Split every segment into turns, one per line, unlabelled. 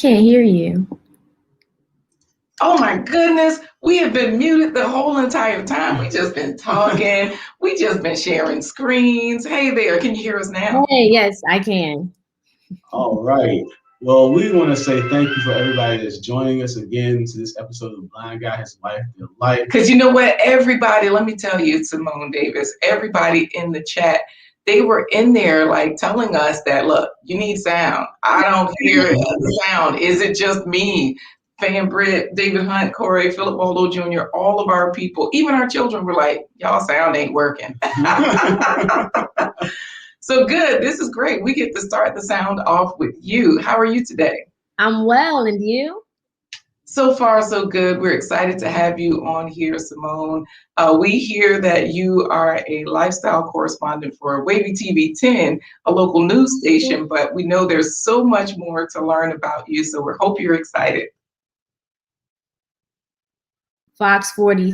can't hear you.
Oh my goodness, we have been muted the whole entire time. We just been talking. We just been sharing screens. Hey there, can you hear us now?
Hey, yes, I can.
All right. Well, we want to say thank you for everybody that's joining us again to this episode of Blind Guy, His Wife, Their Life.
Because you know what, everybody, let me tell you, Symone Davis, everybody in the chat, they were in there like telling us that, look, you need sound. I don't hear the sound. Is it just me? Fan Britt, David Hunt, Corey, Philip Waldo Jr., all of our people, even our children were like, y'all sound ain't working. So good. This is great. We get to start the sound off with you. How are you today?
I'm well, and you?
So far, so good. We're excited to have you on here, Symone. We hear that you are a lifestyle correspondent for WAVY TV 10, a local news station, but we know there's so much more to learn about you, so we hope you're excited.
Fox 40.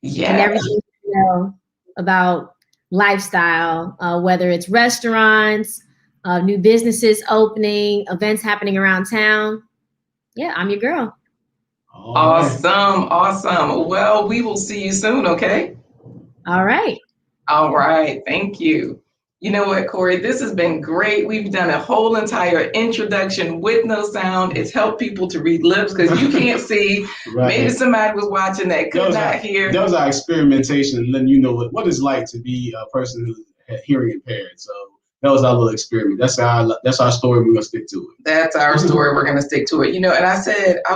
Yeah.
And everything you know about lifestyle, whether it's restaurants, new businesses opening, events happening around town. Yeah, I'm your girl.
Awesome. Well, we will see you soon, okay?
All right.
All right. Thank you. You know what, Corey? This has been great. We've done a whole entire introduction with no sound. It's helped people to read lips because you can't see. Right. Maybe somebody was watching that could not hear.
That was our experimentation, letting you know what it's like to be a person who's hearing impaired. So that was our little experiment. That's our story. We're gonna stick to it.
That's our story. We're gonna stick to it. You know, and I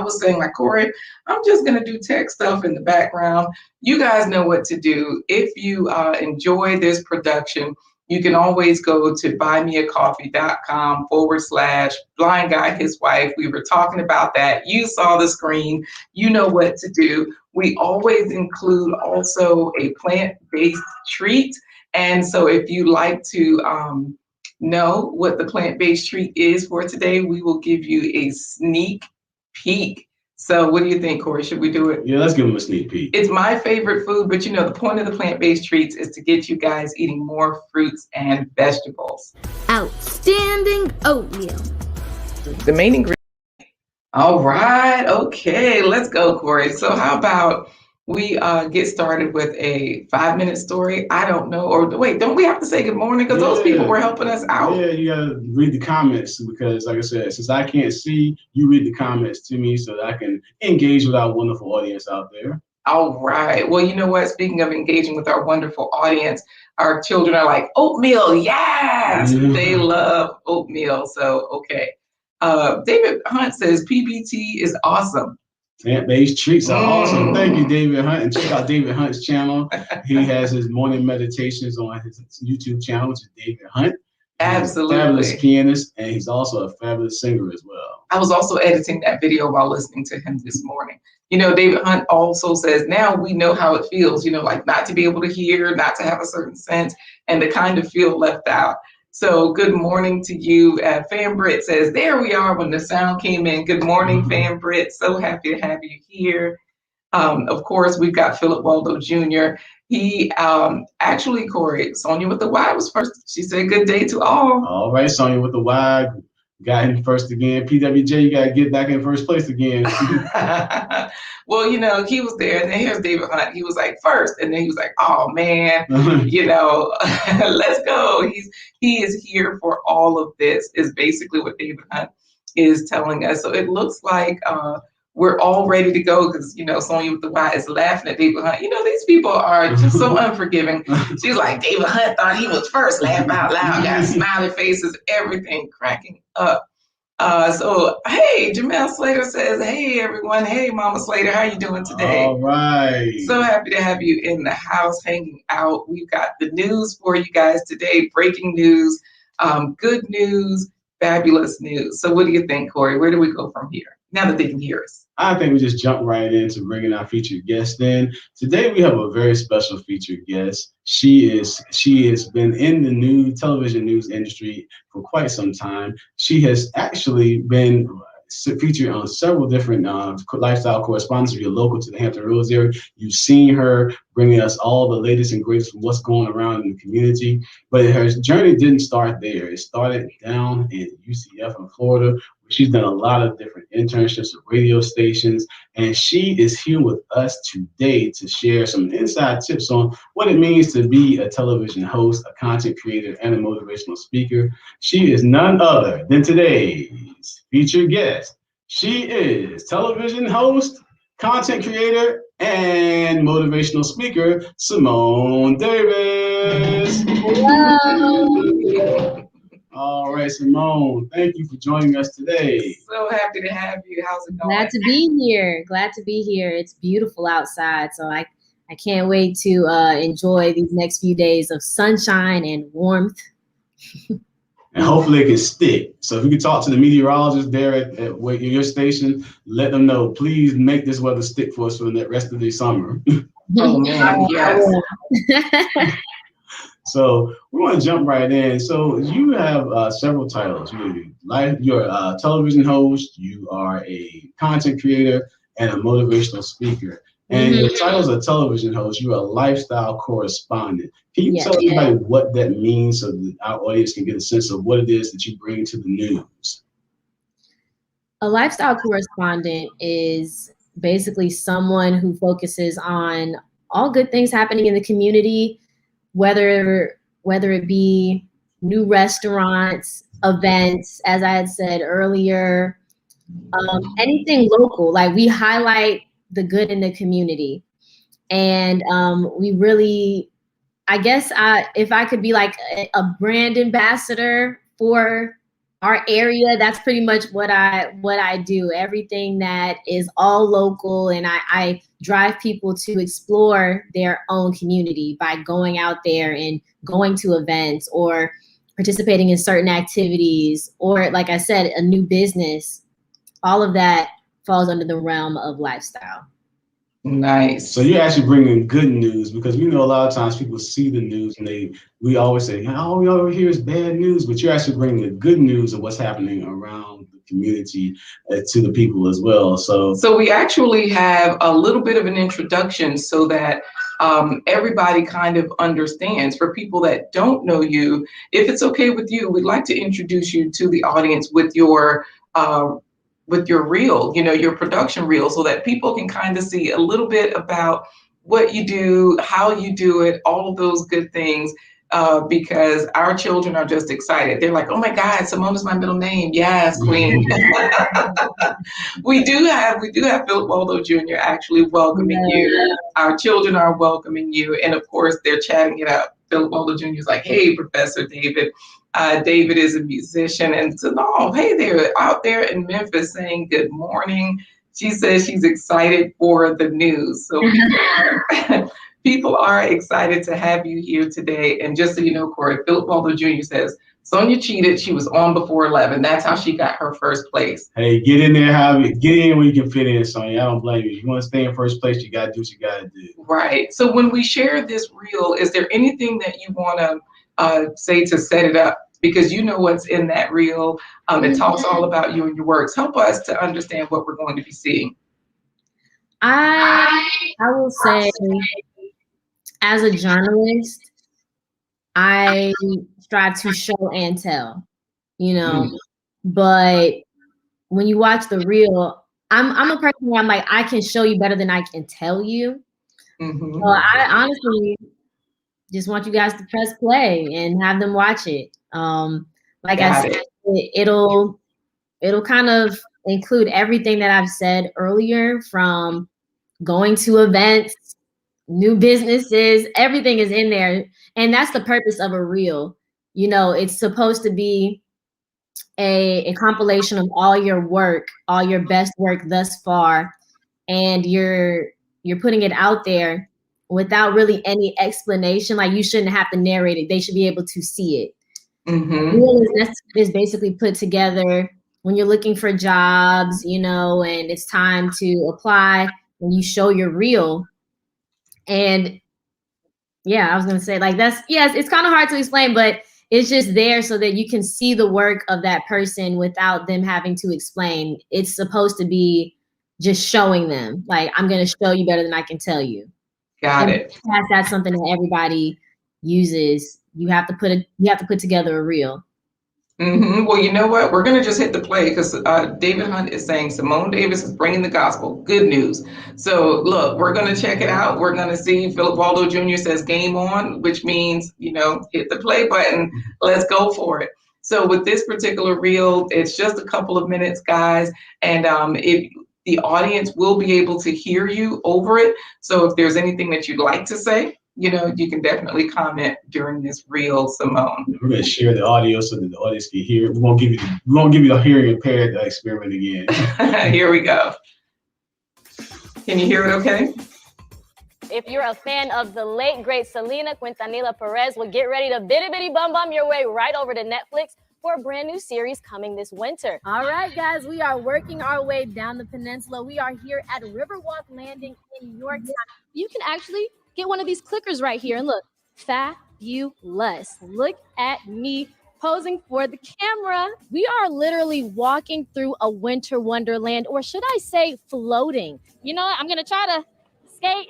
was saying, like, Corey, I'm just gonna do tech stuff in the background. You guys know what to do. If you enjoy this production, you can always go to buymeacoffee.com/blind guy, his wife. We were talking about that. You saw the screen. You know what to do. We always include also a plant-based treat. And so if you like to know what the plant-based treat is for today, we will give you a sneak peek. So what do you think, Corey? Should we do it?
Yeah, let's give them a sneak peek.
It's my favorite food, but you know, the point of the plant-based treats is to get you guys eating more fruits and vegetables.
Outstanding oatmeal.
The main ingredient. All right. Okay, let's go, Corey. So how about we get started with a 5-minute story? I don't know. Or wait, don't we have to say good morning? Because those people were helping us out.
Yeah, you gotta read the comments because, like I said, since I can't see, you read the comments to me so that I can engage with our wonderful audience out there.
All right. Well, you know what? Speaking of engaging with our wonderful audience, our children are like, oatmeal, yes! They love oatmeal. So, okay. David Hunt says PBT is awesome.
Plant-based treats are awesome. Thank you, David Hunt. And check out David Hunt's channel. He has his morning meditations on his YouTube channel, which is David Hunt.
Absolutely.
He's a fabulous pianist, and he's also a fabulous singer as well.
I was also editing that video while listening to him this morning. You know, David Hunt also says, now we know how it feels, you know, like not to be able to hear, not to have a certain sense, and to kind of feel left out. So good morning to you. Fan Britt says, there we are when the sound came in. Good morning, Fan Britt. So happy to have you here. Of course, we've got Philip Waldo Jr. He actually, Corey, Sonia with the Y was first. She said, good day to all.
All right, Sonia with the Y. Got in first again. PWJ, you got to get back in first place again.
Well, you know, he was there. And then here's David Hunt. He was like first. And then he was like, oh, man, you know, let's go. He is here for all of this is basically what David Hunt is telling us. So it looks like we're all ready to go because, you know, Sonia with the Y is laughing at David Hunt. You know, these people are just so unforgiving. She's like, David Hunt thought he was first, laugh out loud, got smiley faces, everything cracking up. So, hey, Jamel Slater says, hey, everyone. Hey, Mama Slater, how you doing today?
All right.
So happy to have you in the house hanging out. We've got the news for you guys today, breaking news, good news, fabulous news. So what do you think, Corey? Where do we go from here now that they can hear us?
I think we just jump right into bringing our featured guest in. Today we have a very special featured guest. She has been in the television news industry for quite some time. She has actually been featured on several different lifestyle correspondents. If you're local to the Hampton Roads area, you've seen her bringing us all the latest and greatest from what's going around in the community. But her journey didn't start there. It started down in UCF in Florida, where she's done a lot of different internships at radio stations. And she is here with us today to share some inside tips on what it means to be a television host, a content creator, and a motivational speaker. She is none other than today's featured guest. She is television host, content creator, and motivational speaker, Symone Davis.
Hello.
All right, Symone, thank you for joining us today.
So happy to have you. How's it going?
Glad to be here. Glad to be here. It's beautiful outside, so I can't wait to enjoy these next few days of sunshine and warmth.
And hopefully it can stick. So if you can talk to the meteorologist there at your station, let them know, please make this weather stick for us for the rest of the summer.
Oh man, yes.
So we want to jump right in. So you have several titles. You're a television host, you are a content creator, and a motivational speaker. And your title's a television host, you're a lifestyle correspondent. Can you tell everybody what that means so that our audience can get a sense of what it is that you bring to the news?
A lifestyle correspondent is basically someone who focuses on all good things happening in the community, whether it be new restaurants, events, as I had said earlier, anything local. Like, we highlight the good in the community. And we really, I guess if I could be like a brand ambassador for our area, that's pretty much what I do. Everything that is all local, and I drive people to explore their own community by going out there and going to events or participating in certain activities, or like I said, a new business. All of that falls under the realm of lifestyle.
Nice.
So you're actually bringing good news, because we know a lot of times people see the news and we always say, all we ever hear is bad news, but you're actually bringing the good news of what's happening around the community to the people as well. So
we actually have a little bit of an introduction so that everybody kind of understands. For people that don't know you, if it's okay with you, we'd like to introduce you to the audience with your reel, your production reel, so that people can kind of see a little bit about what you do, how you do it, all of those good things, because our children are just excited. They're like, oh my God, Symone is my middle name. Yes, Queen. We do have Philip Waldo Jr. actually welcoming you. Our children are welcoming you. And of course, they're chatting it up. Philip Waldo Jr. is like, hey, Professor David. David is a musician, and Symone, hey, they're out there in Memphis saying good morning. She says she's excited for the news. So people are excited to have you here today. And just so you know, Corey, Philip Waldo Jr. says, Sonia cheated. She was on before 11. That's how she got her first place.
Hey, get in there, get in where you can fit in, Sonia. I don't blame you. If you want to stay in first place, you got to do what you got to do.
Right. So when we share this reel, is there anything that you want to say to set it up? Because you know what's in that reel. It talks all about you and your works. Help us to understand what we're going to be seeing.
I will say, as a journalist, I strive to show and tell, but when you watch the reel, I'm a person where I'm like, I can show you better than I can tell you. So I honestly just want you guys to press play and have them watch it. Like I said, it'll kind of include everything that I've said earlier, from going to events, new businesses, everything is in there. And that's the purpose of a reel. It's supposed to be a compilation of all your work, all your best work thus far. And you're putting it out there without really any explanation. Like, you shouldn't have to narrate it. They should be able to see it. Reel is basically put together when you're looking for jobs, and it's time to apply, when you show your reel. And I was going to say, like, it's kind of hard to explain, but it's just there so that you can see the work of that person without them having to explain. It's supposed to be just showing them, like, I'm going to show you better than I can tell you.
Got it.
That's something that everybody uses. You have to put together a reel.
Well, you know what? We're going to just hit the play because David Hunt is saying Symone Davis is bringing the gospel. Good news. So look, we're going to check it out. We're going to see. Philip Waldo Jr. says game on, which means, hit the play button. Let's go for it. So with this particular reel, it's just a couple of minutes, guys. And if the audience will be able to hear you over it. So if there's anything that you'd like to say, you can definitely comment during this reel, Symone.
We're going to share the audio so that the audience can hear. We won't give you the hearing impaired experiment again.
Here we go. Can you hear it okay?
If you're a fan of the late, great Selena Quintanilla Perez, well, get ready to bitty bitty bum bum your way right over to Netflix for a brand new series coming this winter.
All right, guys, we are working our way down the peninsula. We are here at Riverwalk Landing in Yorktown.
You can actually get one of these clickers right here and look, fabulous. Look at me posing for the camera. We are literally walking through a winter wonderland, or should I say floating. You know what? I'm gonna try to skate.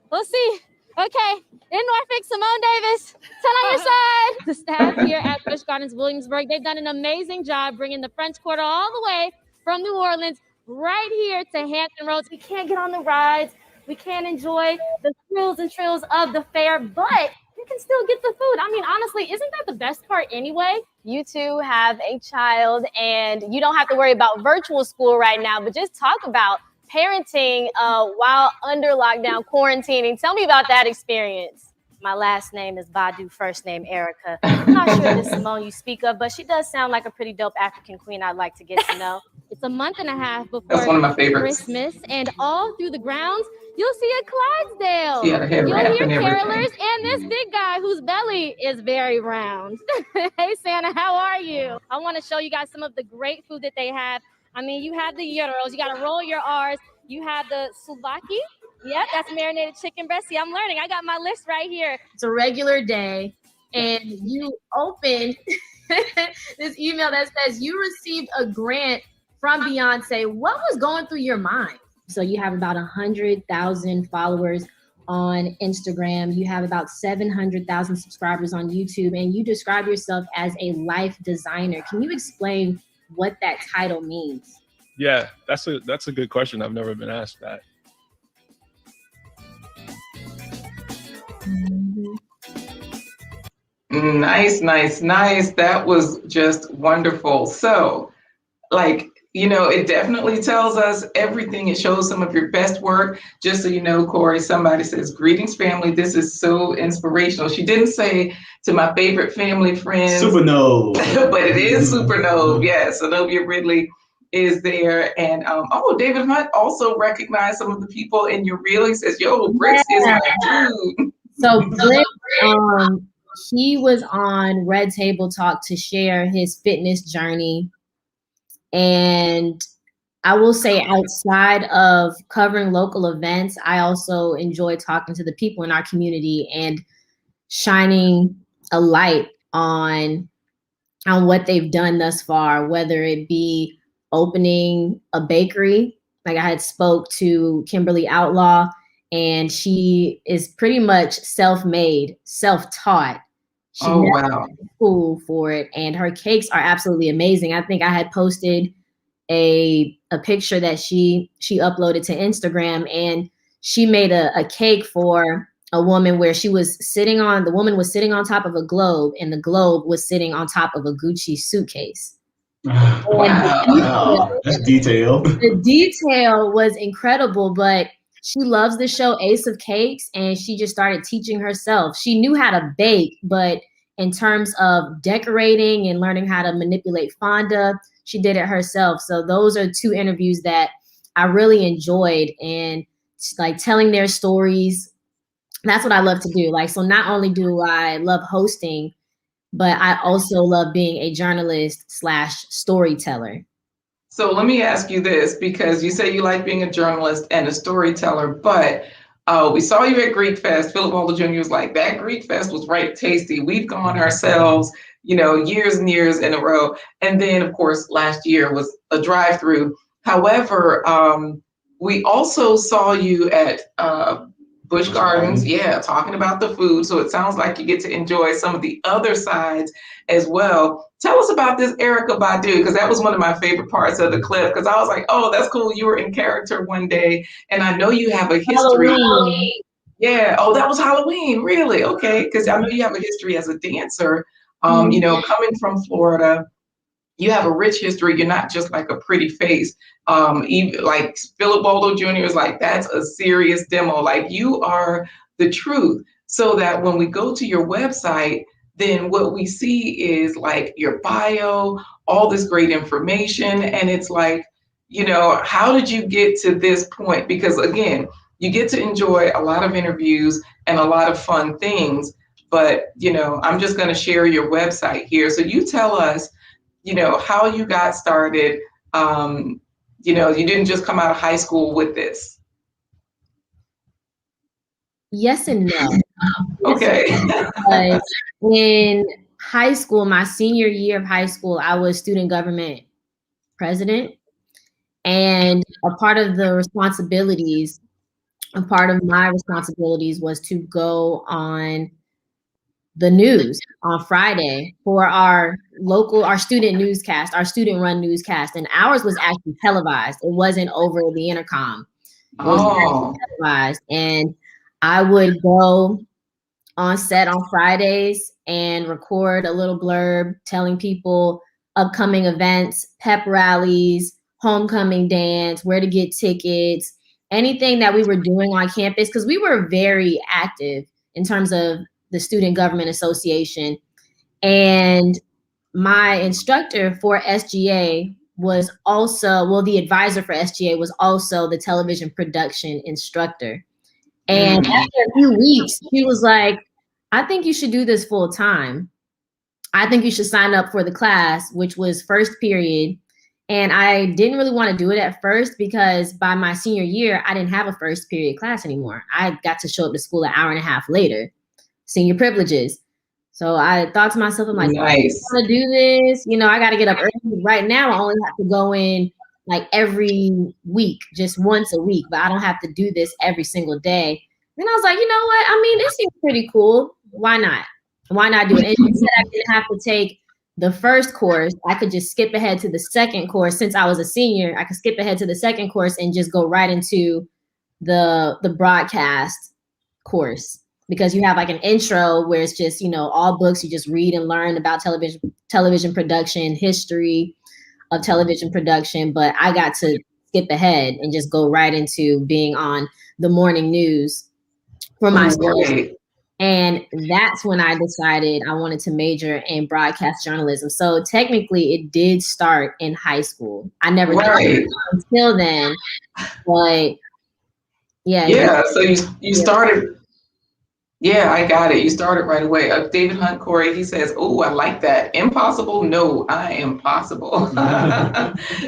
We'll see. Okay, in Norfolk, Symone Davis, 10 on your side. The staff here at Busch Gardens Williamsburg, they've done an amazing job bringing the French Quarter all the way from New Orleans right here to Hampton Roads. We can't get on the rides. We can't enjoy the thrills and trills of the fair, but you can still get the food. I mean, honestly, isn't that the best part anyway? You two have a child and you don't have to worry about virtual school right now, but just talk about parenting while under lockdown quarantining. Tell me about that experience. My last name is Badu, first name Erica. I'm not sure this Symone you speak of, but she does sound like a pretty dope African queen I'd like to get to know. It's a month and a half before
That's one of my favorites.
Christmas, and all through the grounds, you'll see a Clydesdale.
You'll
hear carolers and this big guy whose belly is very round. Hey, Santa, how are you? I want to show you guys some of the great food that they have. I mean, you have the gyros. You got to roll your R's. You have the souvlaki. Yep, that's marinated chicken breast. See, I'm learning. I got my list right here.
It's a regular day, and you open this email that says you received a grant from Beyonce. What was going through your mind? So you have about 100,000 followers on Instagram. You have about 700,000 subscribers on YouTube, and you describe yourself as a life designer. Can you explain what that title means?
Yeah, that's a good question. I've never been asked that.
Nice. That was just wonderful. So, it definitely tells us everything. It shows some of your best work. Just so you know, Corey, somebody says, greetings, family. This is so inspirational. She didn't say to my favorite family friends.
Supernova.
But it is Supernova. Yes, Zenobia Ridley is there. And, David Hunt also recognized some of the people in your reel. He says, yo, Bricks is my dude.
So Bricks, he was on Red Table Talk to share his fitness journey. And I will say, outside of covering local events, I also enjoy talking to the people in our community and shining a light on what they've done thus far, whether it be opening a bakery. Like I had spoke to Kimberly Outlaw, and she is pretty much self-made, self-taught. She never went to school for it, and her cakes are absolutely amazing. I think I had posted a picture that she uploaded to Instagram, and she made a cake for a woman where the woman was sitting on top of a globe, and the globe was sitting on top of a Gucci suitcase.
Wow. That's detailed.
The detail was incredible, but she loves the show Ace of Cakes, and she just started teaching herself. She knew how to bake, but in terms of decorating and learning how to manipulate fonda, she did it herself. So those are two interviews that I really enjoyed, and like telling their stories. That's what I love to do. So not only do I love hosting, but I also love being a journalist / storyteller.
So let me ask you this, because you say you like being a journalist and a storyteller, but we saw you at Greek Fest. Philip Waldo Jr. was like, that Greek Fest was right tasty. We've gone ourselves, years and years in a row. And then, of course, last year was a drive-through. However, we also saw you at Busch Gardens, yeah, talking about the food. So it sounds like you get to enjoy some of the other sides as well. Tell us about this Erykah Badu, because that was one of my favorite parts of the clip, because I was like, oh, that's cool. You were in character one day, and I know you have a history.
Halloween.
Yeah. Oh, that was Halloween. Really? Okay. Because I know you have a history as a dancer, you know, coming from Florida. You have a rich history. You're not just like a pretty face. Even like Philip Waldo Jr. is like, that's a serious demo. Like, you are the truth. So that when we go to your website, then what we see is like your bio, all this great information. And it's like, you know, how did you get to this point? Because again, you get to enjoy a lot of interviews and a lot of fun things. But, you know, I'm just going to share your website here. So you tell us, you know, how you got started. You know, you didn't just come out of high school with this.
Yes and no.
Okay.
Because in high school, my senior year of high school, I was student government president. And a part of my responsibilities was to go on the news on Friday for our student newscast, our student run newscast. And ours was actually televised. It wasn't over the intercom. It was televised. And I would go on set on Fridays and record a little blurb telling people upcoming events, pep rallies, homecoming dance, where to get tickets, anything that we were doing on campus, because we were very active in terms of the Student Government Association. And my instructor for SGA was also, the advisor for SGA was also the television production instructor. And after a few weeks, he was like, I think you should do this full time. I think you should sign up for the class, which was first period. And I didn't really want to do it at first because by my senior year, I didn't have a first period class anymore. I got to show up to school an hour and a half later, senior privileges. So I thought to myself, I'm like,
nice.
I want to do this. You know, I got to get up early. Right now, I only have to go in like every week, just once a week, but I don't have to do this every single day. And I was like, you know what? I mean, it seems pretty cool. Why not? Why not do it? And instead, I didn't have to take the first course. I could just skip ahead to the second course. Since I was a senior, I could skip ahead to the second course and just go right into the broadcast course, because you have like an intro where it's just, you know, all books. You just read and learn about television production, history of television production. But I got to skip ahead and just go right into being on the morning news for my school. And that's when I decided I wanted to major in broadcast journalism. So technically it did start in high school. I never thought it until then, but yeah.
Yeah, so you started, yeah, I got it. You started right away. David Hunt Corey, he says, oh, I like that. Impossible? No, I am possible.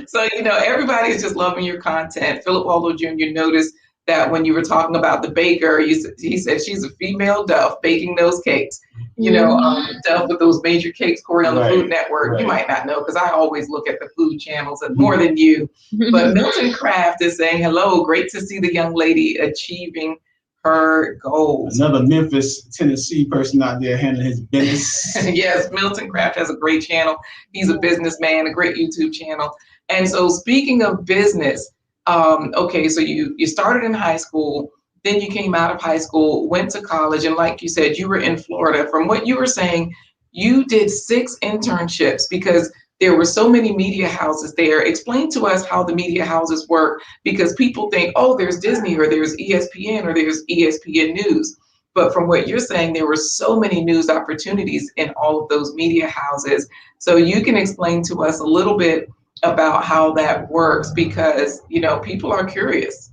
So, you know, everybody's just loving your content. Philip Waldo Jr. noticed that when you were talking about the baker, he said she's a female Duff baking those cakes. You know, Duff with those major cakes, Corey, on the Food Network. You might not know, because I always look at the food channels and more than you. But Milton Kraft is saying, hello, great to see the young lady achieving her goals.
Another Memphis, Tennessee person out there handling his business.
Yes, Milton Kraft has a great channel. He's a businessman, a great YouTube channel. And so speaking of business, okay, so you started in high school, then you came out of high school, went to college, and like you said, you were in Florida. From what you were saying, you did 6 internships because there were so many media houses there. Explain to us how the media houses work, because people think, oh, there's Disney or there's ESPN or there's ESPN News. But from what you're saying, there were so many news opportunities in all of those media houses. So you can explain to us a little bit about how that works, because, you know, people are curious.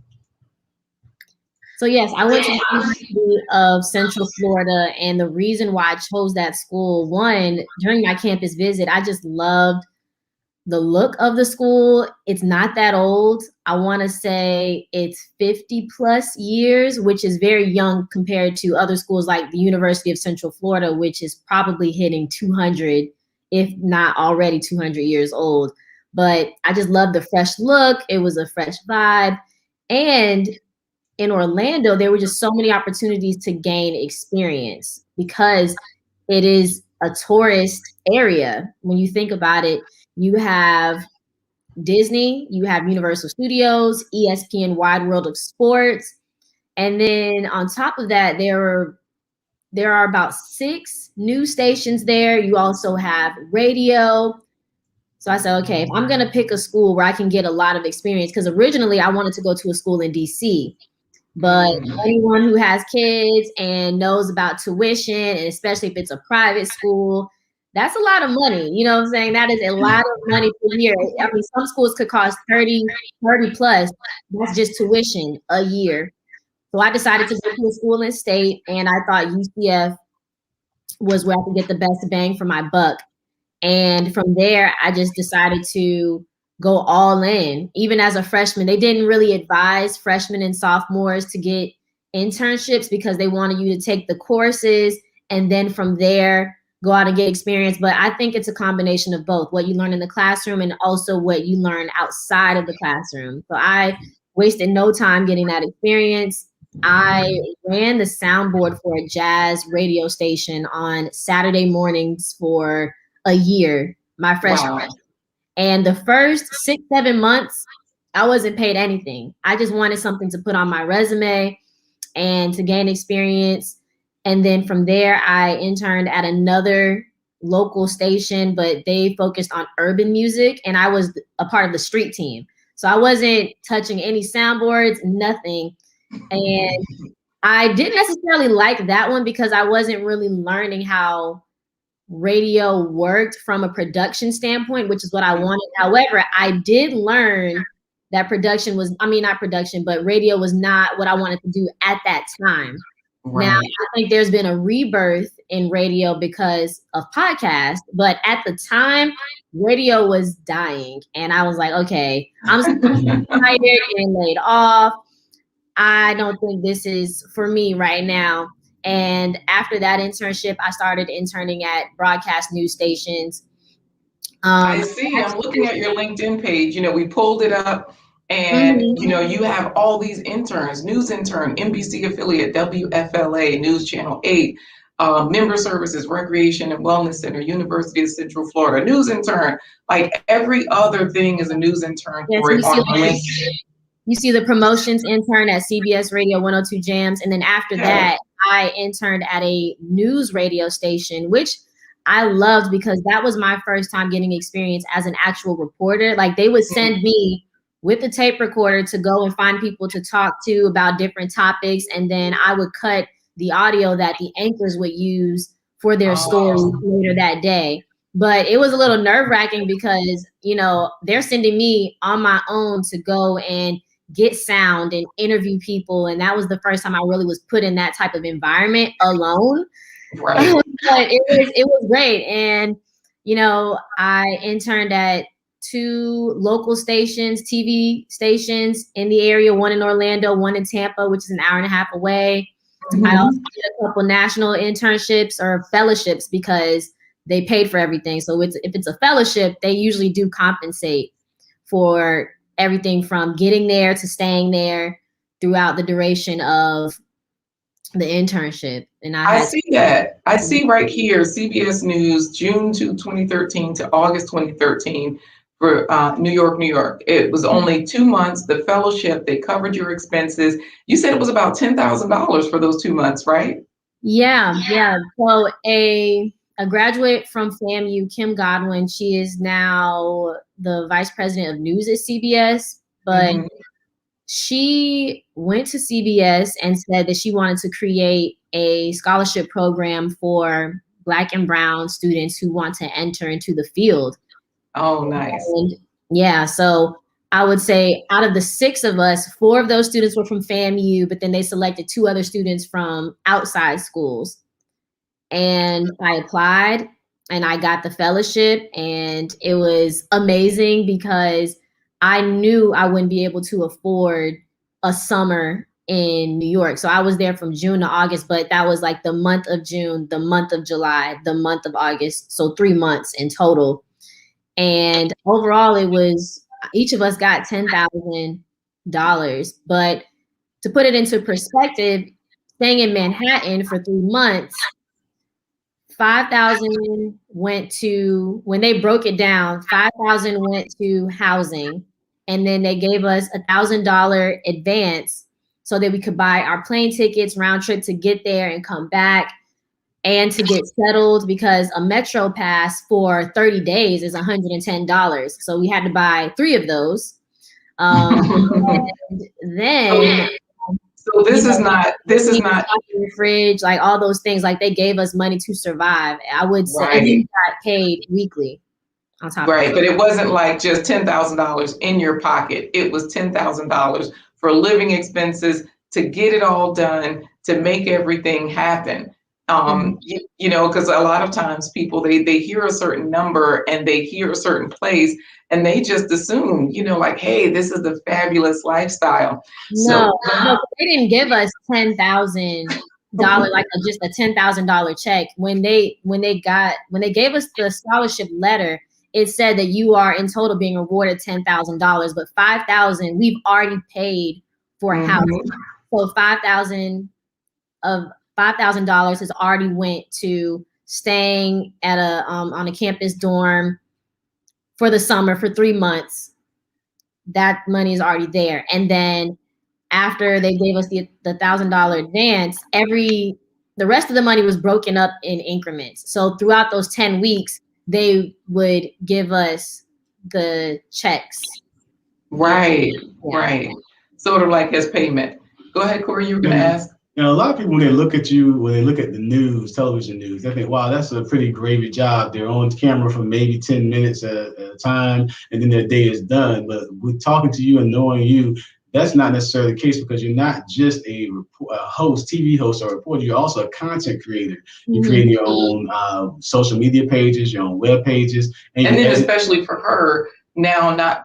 So yes, I went to the University of Central Florida, and the reason why I chose that school, one, during my campus visit, I just loved the look of the school. It's not that old. I want to say it's 50 plus years, which is very young compared to other schools like the University of Central Florida, which is probably hitting 200, if not already 200 years old. But I just loved the fresh look. It was a fresh vibe. And in Orlando, there were just so many opportunities to gain experience because it is a tourist area. When you think about it, you have Disney, you have Universal Studios, ESPN Wide World of Sports. And then on top of that, there are about 6 news stations there. You also have radio. So I said, okay, if I'm going to pick a school where I can get a lot of experience, because originally I wanted to go to a school in DC. But anyone who has kids and knows about tuition, and especially if it's a private school, that's a lot of money. You know what I'm saying? That is a lot of money per year. I mean, some schools could cost 30 plus. That's just tuition a year. So I decided to go to a school in state, and I thought UCF was where I could get the best bang for my buck. And from there, I just decided to go all in. Even as a freshman, they didn't really advise freshmen and sophomores to get internships because they wanted you to take the courses and then from there go out and get experience. But I think it's a combination of both, what you learn in the classroom and also what you learn outside of the classroom. So I wasted no time getting that experience. I ran the soundboard for a jazz radio station on Saturday mornings for a year, my freshman. Wow. And the first 6-7 months, I wasn't paid anything. I just wanted something to put on my resume and to gain experience. And then from there, I interned at another local station, but they focused on urban music. And I was a part of the street team. So I wasn't touching any soundboards, nothing. And I didn't necessarily like that one because I wasn't really learning how radio worked from a production standpoint, which is what I wanted. However, I did learn that not production, but radio was not what I wanted to do at that time. Right. Now, I think there's been a rebirth in radio because of podcasts, but at the time, radio was dying. And I was like, okay, I'm tired, getting laid off. I don't think this is for me right now. And after that internship, I started interning at broadcast news stations.
I see. I'm looking at your LinkedIn page. We pulled it up and, you have all these interns, news intern, NBC affiliate, WFLA, News Channel 8, Member Services, Recreation and Wellness Center, University of Central Florida, news intern. Like every other thing is a news intern. Yes,
you see the promotions intern at CBS Radio 102 Jams. And then after that, I interned at a news radio station, which I loved because that was my first time getting experience as an actual reporter. Like they would send me with a tape recorder to go and find people to talk to about different topics. And then I would cut the audio that the anchors would use for their stories later that day. But it was a little nerve-wracking because, they're sending me on my own to go and get sound and interview people. And that was the first time I really was put in that type of environment alone. Right. But it was great. And, I interned at 2 local stations, TV stations in the area, one in Orlando, one in Tampa, which is an hour and a half away. I also did a couple national internships or fellowships because they paid for everything. So if it's a fellowship, they usually do compensate for everything from getting there to staying there throughout the duration of the internship. And
I see that. I see right here, CBS News, June 2013 to August 2013 for New York. It was only 2 months. The fellowship, they covered your expenses. You said it was about $10,000 for those 2 months, right?
Yeah. So a graduate from FAMU, Kim Godwin, she is now the vice president of news at CBS, but she went to CBS and said that she wanted to create a scholarship program for Black and Brown students who want to enter into the field.
Oh, nice.
And so I would say out of the 6 of us, 4 of those students were from FAMU, but then they selected 2 other students from outside schools. And I applied and I got the fellowship, and it was amazing because I knew I wouldn't be able to afford a summer in New York. So I was there from June to August, but that was like the month of June, the month of July, the month of August. So 3 months in total. And overall, it was, each of us got $10,000. But to put it into perspective, staying in Manhattan for 3 months, 5,000 went to, when they broke it down, 5,000 went to housing, and then they gave us $1,000 advance so that we could buy our plane tickets round trip to get there and come back, and to get settled, because a Metro pass for 30 days is $110. So we had to buy 3 of those. And then
so this is not
your fridge, like all those things, like they gave us money to survive. I would say, and you got paid weekly on top.
Right, but it wasn't like just $10,000 in your pocket. It was $10,000 for living expenses, to get it all done, to make everything happen. You know, because a lot of times people, they hear a certain number and they hear a certain place and they just assume, you know, like, hey, this is the fabulous lifestyle.
No, they didn't give us $10,000, like just a $10,000 check. When they gave us the scholarship letter, it said that you are in total being awarded $10,000, but $5,000 we've already paid for a house. So $5,000 has already went to staying at on a campus dorm for the summer for 3 months. That money is already there. And then after they gave us the $1,000 advance, the rest of the money was broken up in increments. So throughout those 10 weeks, they would give us the checks.
Right. Sort of like as payment. Go ahead, Corey, you were going to ask.
You know, a lot of people, when they look at you, when they look at the news, television news, they think, wow, that's a pretty gravy job. They're on camera for maybe 10 minutes at a time, and then their day is done. But with talking to you and knowing you, that's not necessarily the case, because you're not just a host, TV host or reporter. You're also a content creator. You're creating your own social media pages, your own web pages. And
then especially for her, now that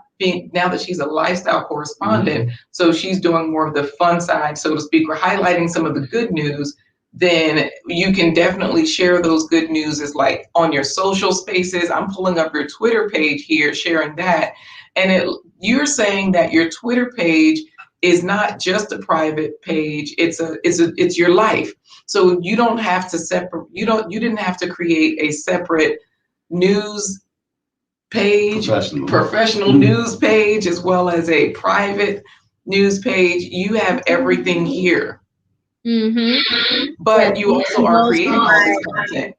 she's a lifestyle correspondent, so she's doing more of the fun side, so to speak, or highlighting some of the good news, then you can definitely share those good news as like on your social spaces. I'm pulling up your Twitter page here, sharing that. And you're saying that your Twitter page is not just a private page, it's your life. So you don't have to you didn't have to create a separate news page, professional news page, as well as a private news page. You have everything here. But you also are creating all this content.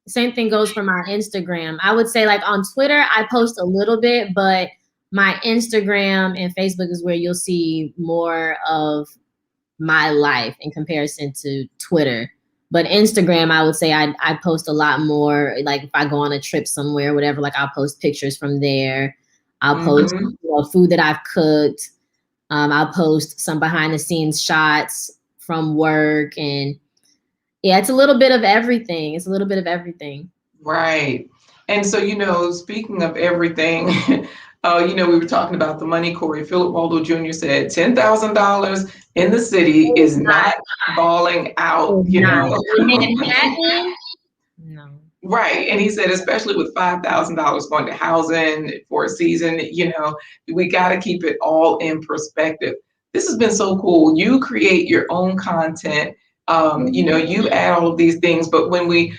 Same thing goes for my Instagram. I would say, like, on Twitter, I post a little bit, but my Instagram and Facebook is where you'll see more of my life in comparison to Twitter. But Instagram, I would say I post a lot more. Like if I go on a trip somewhere, whatever, like I'll post pictures from there. I'll post food that I've cooked. I'll post some behind the scenes shots from work. And yeah, it's a little bit of everything.
Right. And so, you know, speaking of everything, you know, we were talking about the money, Corey. Philip Waldo Jr. said $10,000 in the city is not balling out, you know.
No.
Right. And he said, especially with $5,000 going to housing for a season, you know, we got to keep it all in perspective. This has been so cool. You create your own content. You know, you add all of these things, but when we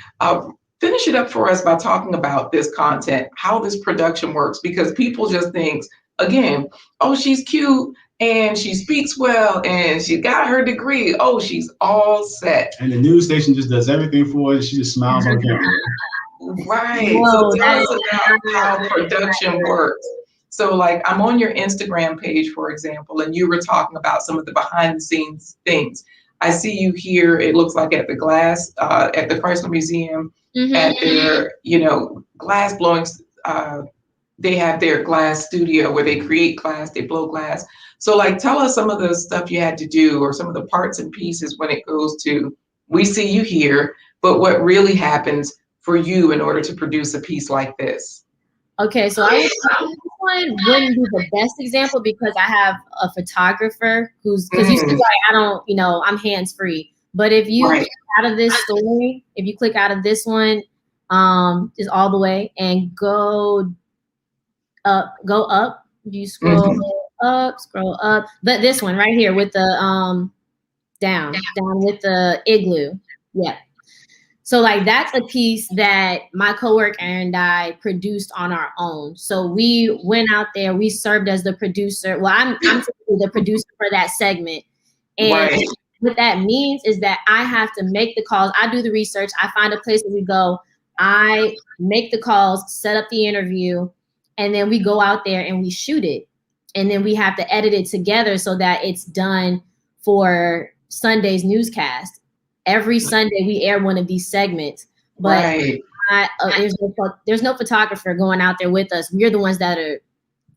finish it up for us by talking about this content, how this production works, because people just think, again, oh, she's cute and she speaks well and she got her degree. Oh, she's all set.
And the news station just does everything for her. She just smiles on camera.
Right. Whoa, so tell us about how production works. So like I'm on your Instagram page, for example, and you were talking about some of the behind the scenes things. I see you here, it looks like at the glass, at the Chrysler Museum, at their, you know, glass blowing, they have their glass studio where they create glass, they blow glass. So like, tell us some of the stuff you had to do or some of the parts and pieces when it goes to, we see you here, but what really happens for you in order to produce a piece like this?
Okay, so this one wouldn't be the best example because I have a photographer who's, because you see, like, I don't, you know, I'm hands free. But if you click out of this story, if you click out of this one, just all the way and go up, you scroll scroll up. But this one right here with the down with the igloo. Yeah. So like that's a piece that my coworker and I produced on our own. So we went out there, we served as the producer. Well, I'm typically the producer for that segment. And what that means is that I have to make the calls. I do the research. I find a place where we go. I make the calls, set up the interview, and then we go out there and we shoot it. And then we have to edit it together so that it's done for Sunday's newscast. Every Sunday we air one of these segments, but there's no photographer going out there with us. We're the ones that are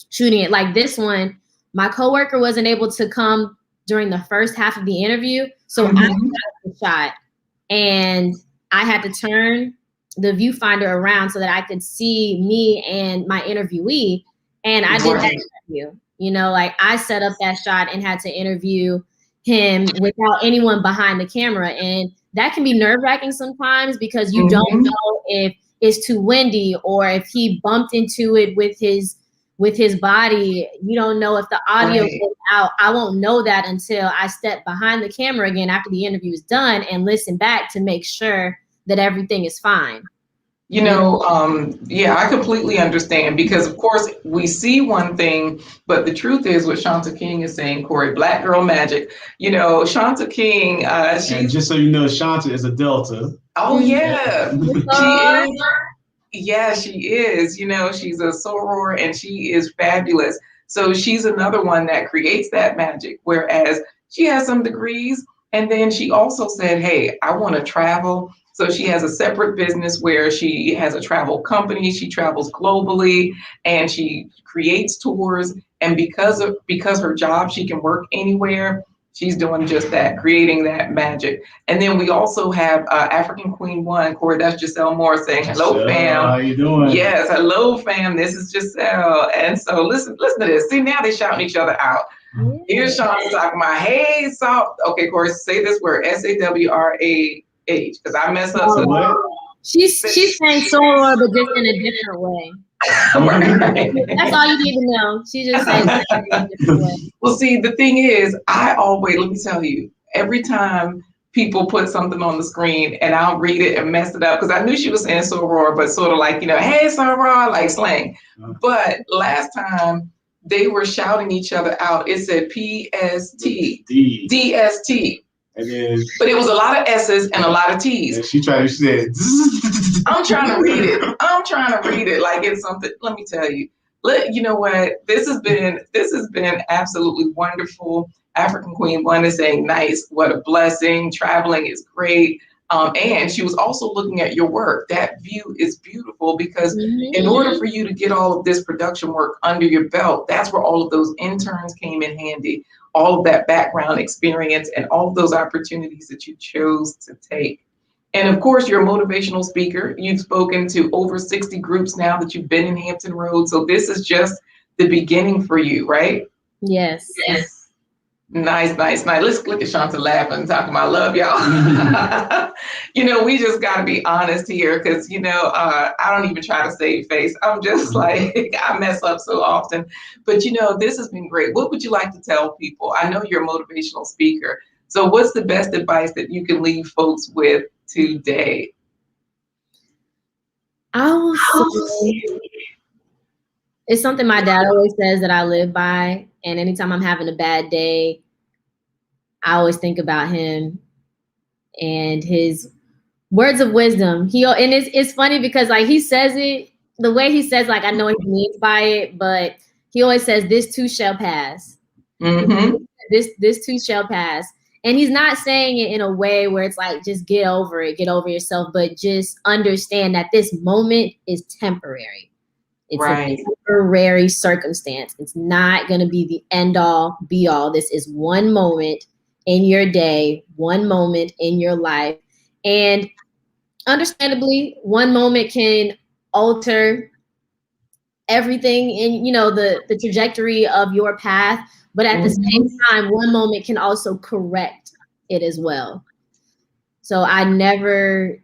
shooting it. Like this one, my coworker wasn't able to come during the first half of the interview, so I got the shot, and I had to turn the viewfinder around so that I could see me and my interviewee, and I did that interview. You know, like I set up that shot and had to interview him without anyone behind the camera. And that can be nerve-wracking sometimes because you don't know if it's too windy or if he bumped into it with his body. You don't know if the audio goes out. I won't know that until I step behind the camera again after the interview is done and listen back to make sure that everything is fine.
You know, I completely understand because, of course, we see one thing, but the truth is what Shanta King is saying, Corey, Black Girl Magic. You know, Shanta King,
and just so you know, Shanta is a Delta.
Oh, yeah. She is. Yeah, she is. You know, she's a soror and she is fabulous. So she's another one that creates that magic, whereas she has some degrees. And then she also said, hey, I want to travel. So she has a separate business where she has a travel company. She travels globally and she creates tours. And because her job, she can work anywhere. She's doing just that, creating that magic. And then we also have African Queen One, Corey, that's Giselle Moore saying, hello, fam.
How you doing?
Yes, hello, fam. This is Giselle. And so listen to this. See, now they're shouting each other out. Here's Sean talking about, hey, soft. Okay, Corey, say this word, SAWRAH, because I mess up. So
what?
She's saying soror, but just in a different way. That's all you need to know. She just said it in a different way.
Well, see, the thing is, let me tell you, every time people put something on the screen and I'll read it and mess it up, because I knew she was saying soror, but sort of like, you know, hey, soror, like slang. But last time they were shouting each other out. It said PST, DST. But it was a lot of S's and a lot of T's.
And she said,
I'm trying to read it like it's something. Let me tell you. You know what? This has been absolutely wonderful. African Queen One is saying, nice, what a blessing. Traveling is great. And she was also looking at your work. That view is beautiful because in order for you to get all of this production work under your belt, that's where all of those interns came in handy, all of that background experience and all of those opportunities that you chose to take. And of course, you're a motivational speaker. You've spoken to over 60 groups now that you've been in Hampton Roads. So this is just the beginning for you, right?
Yes.
Nice. Let's look at Shanta laughing, talking about love, y'all. You know, we just got to be honest here because, you know, I don't even try to save face. I'm just like, I mess up so often. But, you know, this has been great. What would you like to tell people? I know you're a motivational speaker. So what's the best advice that you can leave folks with today?
I will say it's something my dad always says that I live by. And anytime I'm having a bad day, I always think about him and his words of wisdom. And it's funny because like he says it, the way he says, like I know what he means by it, but he always says, this too shall pass. This too shall pass. And he's not saying it in a way where it's like, just get over it, get over yourself, but just understand that this moment is temporary. It's a temporary circumstance. It's not going to be the end all be all. This is one moment in your day, one moment in your life. And understandably, one moment can alter everything in, you know, the trajectory of your path. But at the same time, one moment can also correct it as well. So I never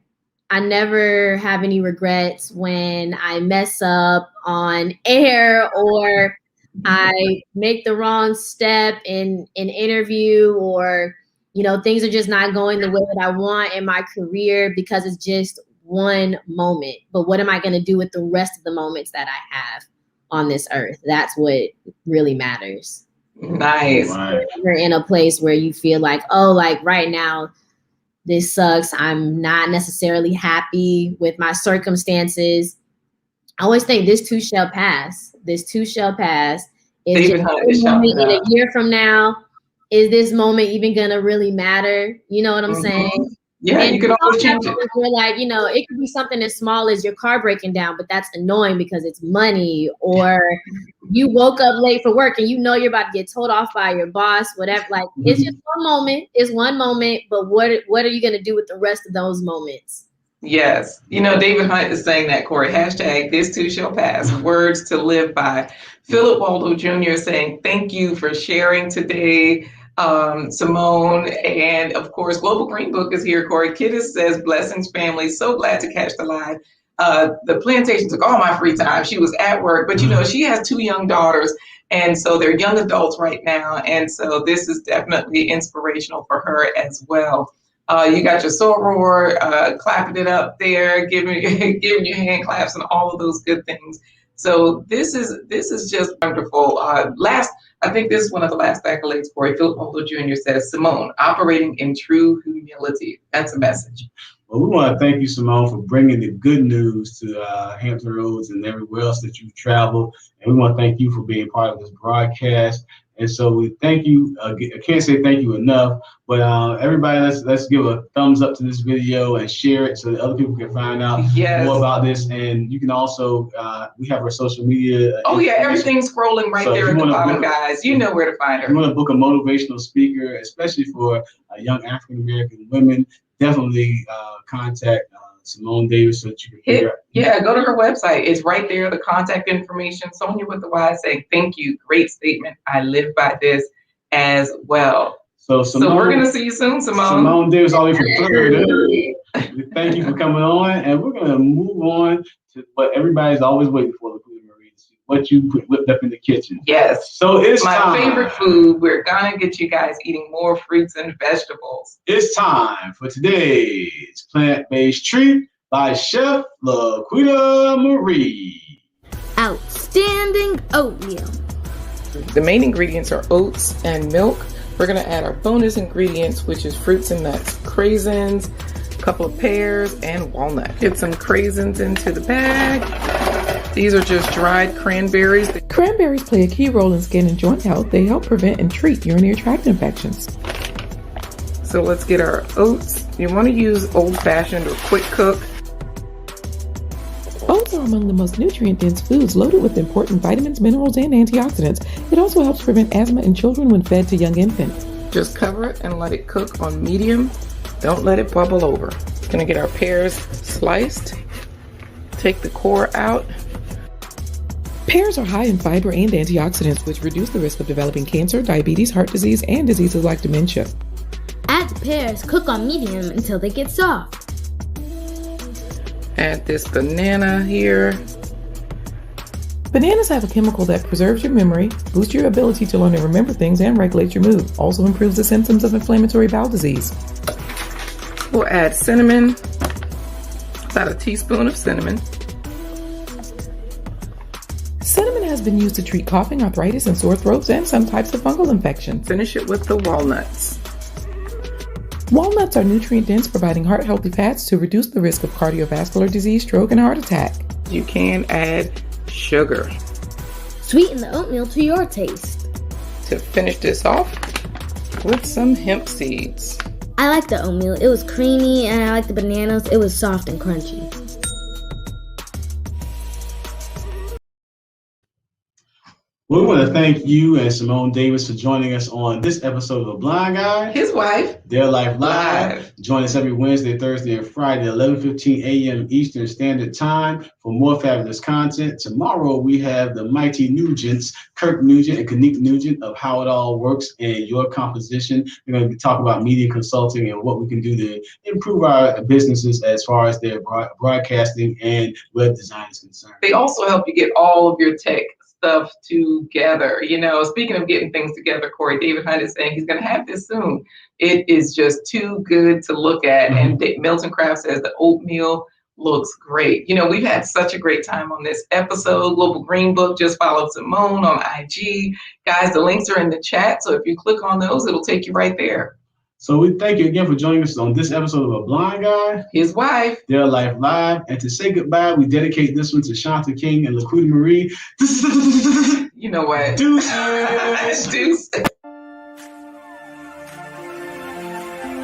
have any regrets when I mess up on air or I make the wrong step in an interview, or, you know, things are just not going the way that I want in my career because it's just one moment. But what am I going to do with the rest of the moments that I have on this earth? That's what really matters.
Nice.
You're in a place where you feel like, oh, like right now, this sucks. I'm not necessarily happy with my circumstances. I always think this too shall pass. This too shall pass. Is just in a year from now, is this moment even gonna really matter? You know what I'm saying?
Yeah, and you can always change it.
We're like, you know, it could be something as small as your car breaking down, but that's annoying because it's money, or you woke up late for work and you know you're about to get told off by your boss, whatever. Like, it's just one moment. It's one moment, but what are you gonna do with the rest of those moments?
Yes. You know, David Hunt is saying that, Corey. Hashtag this too shall pass. Words to live by. Philip Waldo Jr. is saying, thank you for sharing today, Symone. And of course, Global Green Book is here, Corey. Kiddis says, blessings, family. So glad to catch the live. The plantation took all my free time. She was at work, but you know, she has 2 young daughters. And so they're young adults right now. And so this is definitely inspirational for her as well. You got your soror clapping it up there, giving your hand claps and all of those good things. So this is just wonderful. I think this is one of the last accolades for Philip Waldo Jr. says, Symone, operating in true humility. That's a message.
Well, we want to thank you, Symone, for bringing the good news to Hampton Roads and everywhere else that you've traveled. And we want to thank you for being part of this broadcast. And so we thank you. I can't say thank you enough, but everybody, let's give a thumbs up to this video and share it so that other people can find out more about this. And you can also, we have our social media.
Oh yeah, everything's scrolling right there at the bottom, guys. You know where to find her.
If you want to book a motivational speaker, especially for young African-American women, definitely contact Symone Davis so that you can figure out.
Yeah, go to her website. It's right there, the contact information. Sonia with the Y saying, thank you. Great statement. I live by this as well.
So
we're going to see you soon, Symone.
Symone Davis, all the way from Florida. Thank you for coming on. And we're going to move on to what everybody's always waiting for, LaQuita Marie, to see what you whipped up in the kitchen.
Yes.
So it's
my favorite food. We're going to get you guys eating more fruits and vegetables.
It's time for today's plant-based treat by Chef LaQuita Marie.
Outstanding oatmeal.
The main ingredients are oats and milk. We're going to add our bonus ingredients, which is fruits and nuts, craisins, a couple of pears, and walnut. Get some craisins into the bag. These are just dried cranberries. The
cranberries play a key role in skin and joint health. They help prevent and treat urinary tract infections.
So let's get our oats. You want to use old-fashioned or quick cook.
Oats are among the most nutrient-dense foods, loaded with important vitamins, minerals, and antioxidants. It also helps prevent asthma in children when fed to young infants.
Just cover it and let it cook on medium. Don't let it bubble over. Gonna get our pears sliced. Take the core out.
Pears are high in fiber and antioxidants, which reduce the risk of developing cancer, diabetes, heart disease, and diseases like dementia.
Add the pears, cook on medium until they get soft.
Add this banana here.
Bananas have a chemical that preserves your memory, boosts your ability to learn and remember things, and regulates your mood. Also improves the symptoms of inflammatory bowel disease.
We'll add cinnamon, about a teaspoon of cinnamon.
Cinnamon has been used to treat coughing, arthritis, and sore throats, and some types of fungal infections.
Finish it with the walnuts.
Walnuts are nutrient-dense, providing heart-healthy fats to reduce the risk of cardiovascular disease, stroke, and heart attack.
You can add sugar.
Sweeten the oatmeal to your taste.
To finish this off with some hemp seeds.
I like the oatmeal. It was creamy, and I like the bananas. It was soft and crunchy.
Well, we want to thank you and Symone Davis for joining us on this episode of The Blind Guy.
His wife.
Their Life Live. Join us every Wednesday, Thursday, and Friday, 11:15 a.m. Eastern Standard Time for more fabulous content. Tomorrow, we have the mighty Nugents, Kirk Nugent and Kanik Nugent of How It All Works and Your Composition. We're going to be talking about media consulting and what we can do to improve our businesses as far as their broadcasting and web design is concerned.
They also help you get all of your tech stuff together. You know, speaking of getting things together, Corey, David Hunt is saying he's going to have this soon. It is just too good to look at. And Milton Craft says the oatmeal looks great. You know, we've had such a great time on this episode. Global Green Book just followed Symone on IG. Guys, the links are in the chat. So if you click on those, it'll take you right there.
So we thank you again for joining us on this episode of A Blind Guy,
His Wife,
Their Life Live. And to say goodbye, we dedicate this one to Shanta King and LaQuita Marie.
You know what?
Deuces.
Deuces.